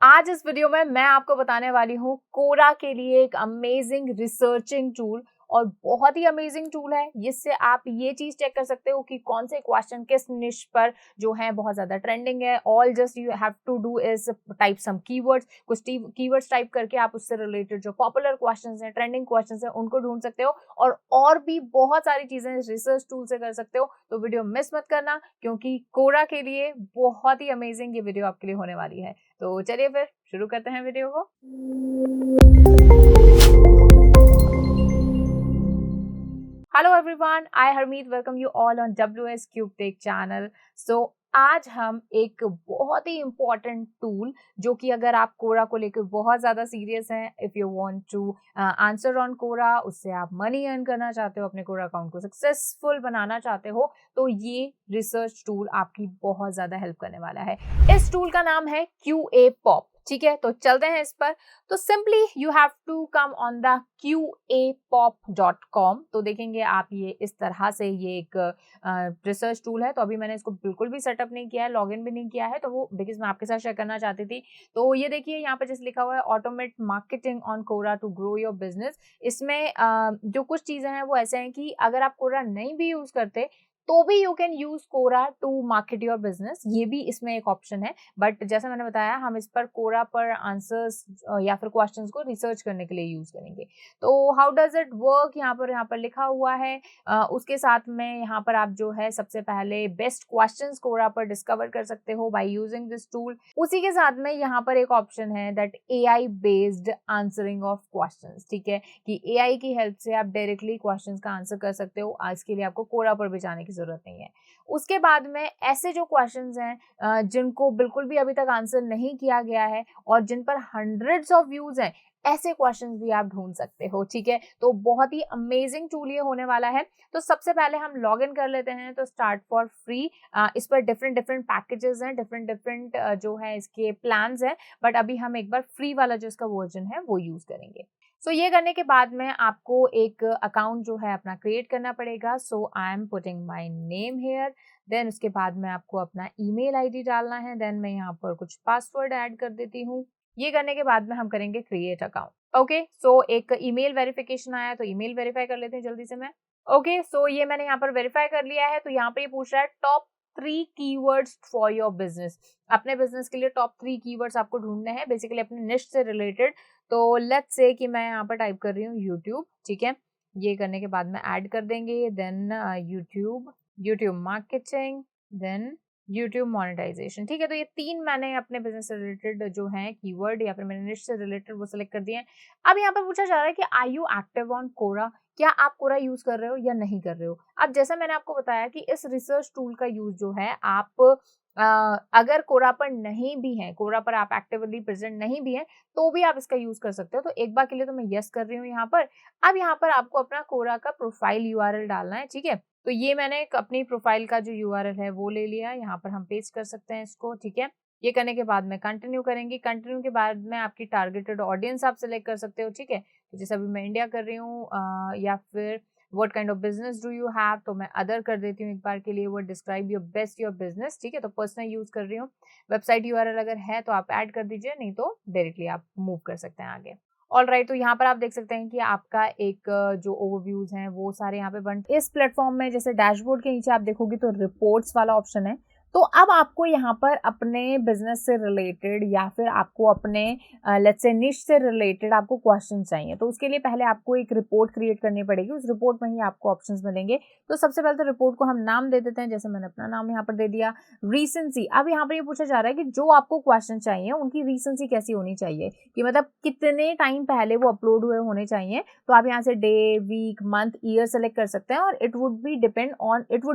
आज इस वीडियो में मैं आपको बताने वाली हूँ कोरा के लिए एक अमेजिंग रिसर्चिंग टूल और बहुत ही अमेजिंग टूल है। जिससे आप ये चीज चेक कर सकते हो कि कौन से क्वेश्चन किस निश पर जो है बहुत ज्यादा ट्रेंडिंग है। All just you have to do is type some keywords. कुछ कीवर्ड्स टाइप करके आप उससे रिलेटेड जो पॉपुलर क्वेश्चंस हैं, ट्रेंडिंग क्वेश्चंस हैं, उनको ढूंढ सकते हो और भी बहुत सारी चीजें इस रिसर्च टूल से कर सकते हो। तो वीडियो मिस मत करना क्योंकि कोरा के लिए बहुत ही अमेजिंग ये वीडियो आपके लिए होने वाली है। तो चलिए फिर शुरू करते हैं वीडियो को। Hello everyone, I Harmeet welcome you all on WS cube tech channel. So आज हम एक बहुत ही इम्पोर्टेंट टूल जो कि अगर आप कोरा को लेकर बहुत ज़्यादा सीरियस हैं, if you want to answer on Quora, उससे आप मनी अर्न करना चाहते हो, अपने कोरा अकाउंट को सक्सेसफुल बनाना चाहते हो, तो ये रिसर्च टूल आपकी बहुत ज़्यादा हेल्प करने वाला है। इस टूल का नाम है QA पॉप। ठीक है, तो चलते हैं इस पर। तो simply you have to come on the QAPOP.com। तो देखेंगे आप ये इस तरह से ये एक रिसर्च टूल है। तो अभी मैंने इसको बिल्कुल भी सेटअप नहीं किया है, लॉगिन भी नहीं किया है, तो वो बिकॉज मैं आपके साथ शेयर करना चाहती थी। तो ये देखिए यहाँ पे जैसे लिखा हुआ है automate marketing on Quora to grow your business. इसमें जो कुछ चीजें हैं वो ऐसे हैं कि अगर आप कोरा नहीं भी यूज करते तो भी you can use Quora to market your business. ये भी इसमें एक ऑप्शन है। बट जैसा मैंने बताया, हम इस पर कोरा पर आंसर्स या फिर क्वेश्चंस को रिसर्च करने के लिए यूज करेंगे। तो हाउ डज इट वर्क यहाँ पर लिखा हुआ है। उसके साथ में यहाँ पर आप जो है सबसे पहले बेस्ट क्वेश्चंस कोरा पर डिस्कवर कर सकते हो बाय यूजिंग दिस टूल। उसी के साथ में यहाँ पर एक ऑप्शन है that AI based answering of questions. ठीक है, कि AI की हेल्प से आप डायरेक्टली क्वेश्चंस का आंसर कर सकते हो। आज के लिए आपको कोरा पर भी जाने की जरूरत नहीं है। उसके बाद में ऐसे जो क्वेश्चंस हैं जिनको बिल्कुल भी अभी तक आंसर नहीं किया गया है और जिन पर हंड्रेड्स ऑफ व्यूज हैं, ऐसे क्वेश्चंस भी आप ढूंढ सकते हो। ठीक है, तो बहुत ही अमेजिंग टूल ये होने वाला है। तो सबसे पहले हम लॉग इन कर लेते हैं। तो स्टार्ट फॉर फ्री, इस पर डिफरेंट डिफरेंट पैकेजेस हैं, डिफरेंट डिफरेंट जो है इसके प्लान्स हैं। बट अभी हम एक बार फ्री वाला जो इसका वर्जन है वो यूज करेंगे। सो ये करने के बाद में आपको एक अकाउंट जो है अपना क्रिएट करना पड़ेगा। So I am putting my name here. Then उसके बाद में आपको अपना ईमेल आईडी डालना है। देन मैं यहाँ पर कुछ पासवर्ड ऐड कर देती हूँ। ये करने के बाद में हम करेंगे क्रिएट अकाउंट। ओके, सो एक ईमेल वेरिफिकेशन आया, तो ईमेल वेरीफाई कर लेते हैं जल्दी से मैं। ओके, सो ये मैंने यहाँ पर वेरीफाई कर लिया है। तो यहाँ पर ये पूछ रहा है top 3 keywords for your business. अपने बिजनेस के लिए टॉप 3 कीवर्ड्स आपको ढूंढने हैं, बेसिकली अपने निश से रिलेटेड। तो लेट्स से कि मैं यहाँ पर टाइप कर रही हूँ यूट्यूब। ठीक है, ये करने के बाद में ऐड कर देंगे। Then YouTube marketing, then YouTube monetization. ठीक है, तो ये 3 मैंने अपने बिजनेस से रिलेटेड जो है कीवर्ड या फिर मैंने निश से रिलेटेड वो सिलेक्ट कर दिए हैं। अब यहाँ पर पूछा जा रहा है कि are you active on Quora, क्या आप कोरा यूज कर रहे हो या नहीं कर रहे हो। अब जैसा मैंने आपको बताया कि इस रिसर्च टूल का यूज जो है आप अगर कोरा पर नहीं भी है, कोरा पर आप एक्टिवली प्रेजेंट नहीं भी है, तो भी आप इसका यूज कर सकते हो। तो एक बार के लिए तो मैं यस कर रही हूँ यहाँ पर। अब यहाँ पर आपको अपना कोरा का प्रोफाइल URL डालना है। ठीक है, तो ये मैंने अपनी प्रोफाइल का जो URL है वो ले लिया है। यहाँ पर हम पेस्ट कर सकते हैं इसको। ठीक है, ये करने के बाद में कंटिन्यू करेंगे। कंटिन्यू के बाद में आपकी टारगेटेड ऑडियंस आप सिलेक्ट कर सकते हो। ठीक है, तो जैसे अभी मैं इंडिया कर रही हूँ या फिर what kind of business do you have, तो मैं अदर कर देती हूँ एक बार के लिए। वो describe your best your business. ठीक है, तो पर्सनल यूज कर रही हूँ। वेबसाइट URL अगर है तो आप ऐड कर दीजिए, नहीं तो डायरेक्टली आप मूव कर सकते हैं आगे। ऑल राइट, तो यहाँ पर आप देख सकते हैं कि आपका एक जो ओवरव्यूज हैं वो सारे यहाँ पे बन। इस प्लेटफॉर्म में जैसे डैशबोर्ड के नीचे आप देखोगे तो रिपोर्ट्स वाला ऑप्शन है। तो अब आपको यहाँ पर अपने बिजनेस से रिलेटेड या फिर आपको अपने लेट्स से निश से रिलेटेड आपको क्वेश्चन चाहिए। तो उसके लिए पहले आपको एक रिपोर्ट क्रिएट करनी पड़ेगी। उस रिपोर्ट में ही आपको ऑप्शंस मिलेंगे। तो सबसे पहले तो रिपोर्ट को हम नाम दे देते हैं, जैसे मैंने अपना नाम यहाँ पर दे दिया, रीसेंसी। अब यहाँ पर ये पूछा जा रहा है कि जो आपको क्वेश्चन चाहिए उनकी रीसेंसी कैसी होनी चाहिए, कि मतलब कितने टाइम पहले वो अपलोड हुए होने चाहिए। तो आप यहाँ से day, week, month, year select कर सकते हैं और it would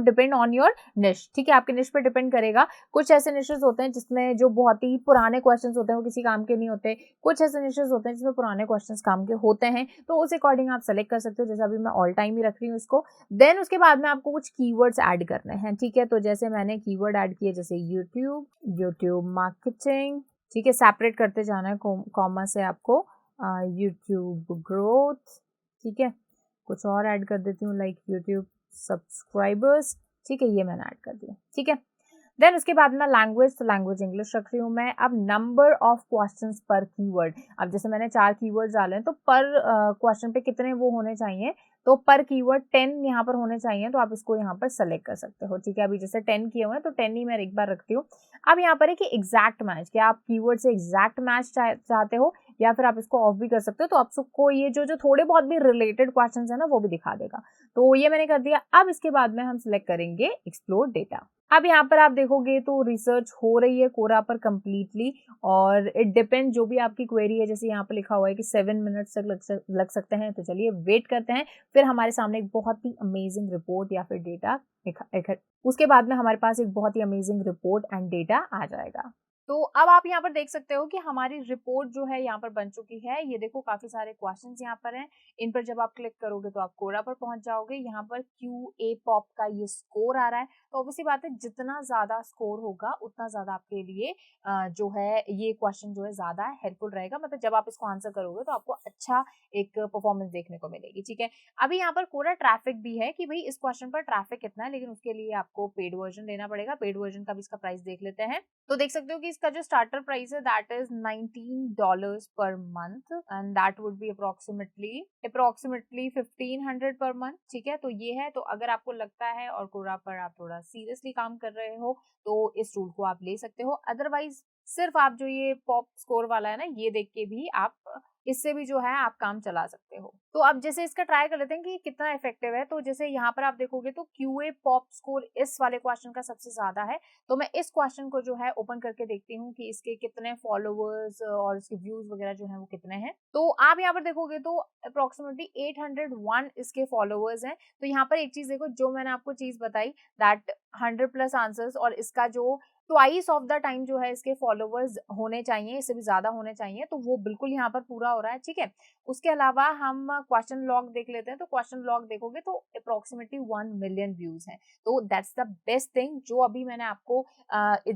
depend on your niche. ठीक है, आपके निश पर डिपेंड करेगा। कुछ ऐसे निशेस होते हैं जिसमें जो बहुत ही पुराने क्वेश्चंस होते हैं वो किसी काम के नहीं होते। कुछ ऐसे निशेस होते हैं जिसमें पुराने क्वेश्चंस काम के होते हैं। तो उस अकॉर्डिंग आप सेलेक्ट कर सकते हो। जैसे अभी मैं ऑल टाइम ही रख रही हूँ इसको। देन उसके बाद में आपको कुछ कीवर्ड्स ऐड करने हैं। ठीक है, तो जैसे मैंने कीवर्ड ऐड किए, जैसे यूट्यूब मार्केटिंग। ठीक है, सेपरेट करते जाना है कॉमा से आपको। YouTube growth. ठीक है, कुछ और ऐड कर देती हूँ लाइक यूट्यूब सब्सक्राइबर्स। ठीक है, ये मैंने ऐड कर दिया। ठीक है, देन उसके बाद में लैंग्वेज, तो लैंग्वेज इंग्लिश रख रही हूँ मैं। अब नंबर ऑफ क्वेश्चंस पर कीवर्ड, अब जैसे मैंने 4 कीवर्ड्स डाले हैं तो पर क्वेश्चन पे कितने वो होने चाहिए, तो पर कीवर्ड 10 यहाँ पर होने चाहिए, तो आप इसको यहाँ पर सेलेक्ट कर सकते हो, ठीक है। अभी जैसे 10 किए हुए हैं तो 10 ही मैं एक बार रखती हूँ। अब यहाँ पर है कि एग्जैक्ट मैच, क्या आप कीवर्ड से एग्जैक्ट मैच चाहते हो, या फिर आप इसको ऑफ भी कर सकते हो, तो आप सबको ये जो जो थोड़े बहुत भी रिलेटेड क्वेश्चन है ना वो भी दिखा देगा। तो ये मैंने कर दिया। अब इसके बाद में हम सिलेक्ट करेंगे एक्सप्लोर डेटा। अब यहाँ पर आप देखोगे तो रिसर्च हो रही है कोरा पर कंप्लीटली, और इट डिपेंड जो भी आपकी क्वेरी है, जैसे यहाँ पर लिखा हुआ है कि 7 मिनट्स तक लग सकते हैं, तो चलिए वेट करते हैं। फिर हमारे सामने एक बहुत ही अमेजिंग रिपोर्ट या फिर डेटा उसके बाद में हमारे पास एक बहुत ही अमेजिंग रिपोर्ट एंड डेटा आ जाएगा। तो अब आप यहाँ पर देख सकते हो कि हमारी रिपोर्ट जो है यहाँ पर बन चुकी है। ये देखो काफी सारे क्वेश्चंस यहाँ पर हैं। इन पर जब आप क्लिक करोगे तो आप कोरा पर पहुंच जाओगे। यहाँ पर QA पॉप का ये स्कोर आ रहा है, तो ऑब्वियसली बात है जितना ज्यादा स्कोर होगा उतना ज्यादा आपके लिए जो है ये क्वेश्चन जो है ज्यादा हेल्पफुल रहेगा। मतलब जब आप इसको आंसर करोगे तो आपको अच्छा एक परफॉर्मेंस देखने को मिलेगी, ठीक है। अभी यहाँ पर कोरा ट्रैफिक भी है कि भाई इस क्वेश्चन पर ट्रैफिक कितना है, लेकिन उसके लिए आपको पेड वर्जन लेना पड़ेगा। पेड वर्जन का भी इसका प्राइस देख लेते हैं। तो देख सकते हो कि इसका जो स्टार्टर प्राइस है that is $19 per month, and that would be approximately 1500 per month, ठीक है। तो ये है, तो अगर आपको लगता है और कोरा पर आप थोड़ा सीरियसली काम कर रहे हो तो इस टूल को आप ले सकते हो। अदरवाइज सिर्फ आप जो ये पॉप स्कोर वाला है ना, ये देख के भी आप इससे भी जो है आप काम चला सकते हो। तो अब जैसे इसका ट्राई कर लेते हैं कि कितना इफेक्टिव है। तो जैसे यहाँ पर आप देखोगे तो QA पॉप स्कोर इस वाले क्वेश्चन का सबसे ज्यादा है। तो मैं इस क्वेश्चन को जो है ओपन करके देखती हूँ कि इसके कितने फॉलोवर्स और इसके व्यूज वगैरह जो है वो कितने हैं। तो आप यहाँ पर देखोगे तो अप्रोक्सीमेटली 801 इसके फॉलोवर्स हैं। तो यहाँ पर एक चीज देखो, जो मैंने आपको चीज बताई दैट 100+ आंसर्स, और इसका जो ट्वाइस ऑफ द टाइम जो है इसके फॉलोवर्स होने चाहिए, इससे भी ज्यादा होने चाहिए, तो वो बिल्कुल यहाँ पर पूरा हो रहा है, ठीक है। उसके अलावा हम क्वेश्चन लॉग देख लेते हैं। तो क्वेश्चन लॉग देखोगे तो अप्रोक्सीमेटली 1 मिलियन व्यूज हैं। तो दैट्स द बेस्ट थिंग। जो अभी मैंने आपको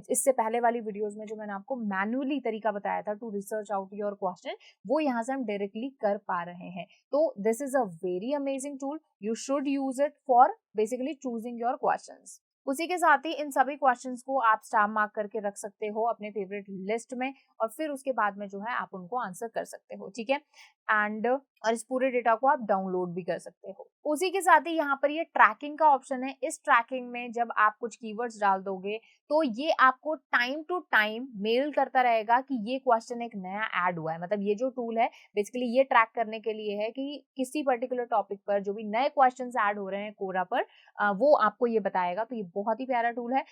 इससे पहले वाली वीडियोस में जो मैंने आपको मैनुअली तरीका बताया था to research out your question, वो यहाँ से हम डायरेक्टली कर पा रहे हैं। तो this is a very amazing tool, you should use it for basically choosing your questions. उसी के साथ ही इन सभी क्वेश्चंस को आप स्टार मार्क करके रख सकते हो अपने फेवरेट लिस्ट में, और फिर उसके बाद में जो है आप उनको आंसर कर सकते हो, ठीक है। एंड और इस पूरे डेटा को आप डाउनलोड भी कर सकते हो। उसी के साथ ही यहाँ पर ये ट्रैकिंग का ऑप्शन है। इस ट्रैकिंग में जब आप कुछ कीवर्ड्स डाल दोगे तो ये आपको टाइम टू टाइम मेल करता रहेगा कि ये क्वेश्चन एक नया ऐड हुआ है। मतलब ये जो टूल है बेसिकली ये ट्रैक करने के लिए है कि किसी पर्टिकुलर टॉपिक पर जो भी नए क्वेश्चंस ऐड हो रहे हैं कोरा पर, वो आपको ये बताएगा। तो ये बहुत ही प्यारा टूल है।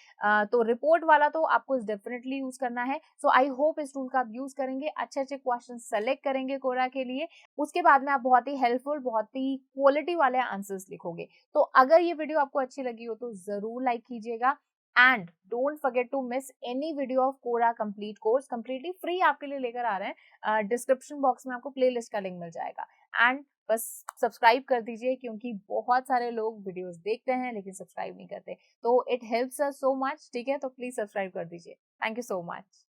तो रिपोर्ट वाला तो आपको डेफिनेटली यूज करना है। सो आई होप इस टूल का आप यूज करेंगे, अच्छे अच्छे क्वेश्चन सेलेक्ट करेंगे कोरा के लिए। उसके बाद में आप बहुत ही हेल्पफुल, बहुत ही क्वालिटी वाले आंसर्स लिखोगे। तो अगर ये वीडियो आपको अच्छी लगी हो तो जरूर लाइक कीजिएगा, and don't forget to miss any video of Quora complete course. Completely free आपके लिए लेकर आ रहे हैं। डिस्क्रिप्शन बॉक्स में आपको प्लेलिस्ट का लिंक मिल जाएगा। एंड बस सब्सक्राइब कर दीजिए, क्योंकि बहुत सारे लोग वीडियोस देखते हैं लेकिन सब्सक्राइब नहीं करते। तो it helps us so much, ठीक है। तो प्लीज सब्सक्राइब कर दीजिए। Thank you so much.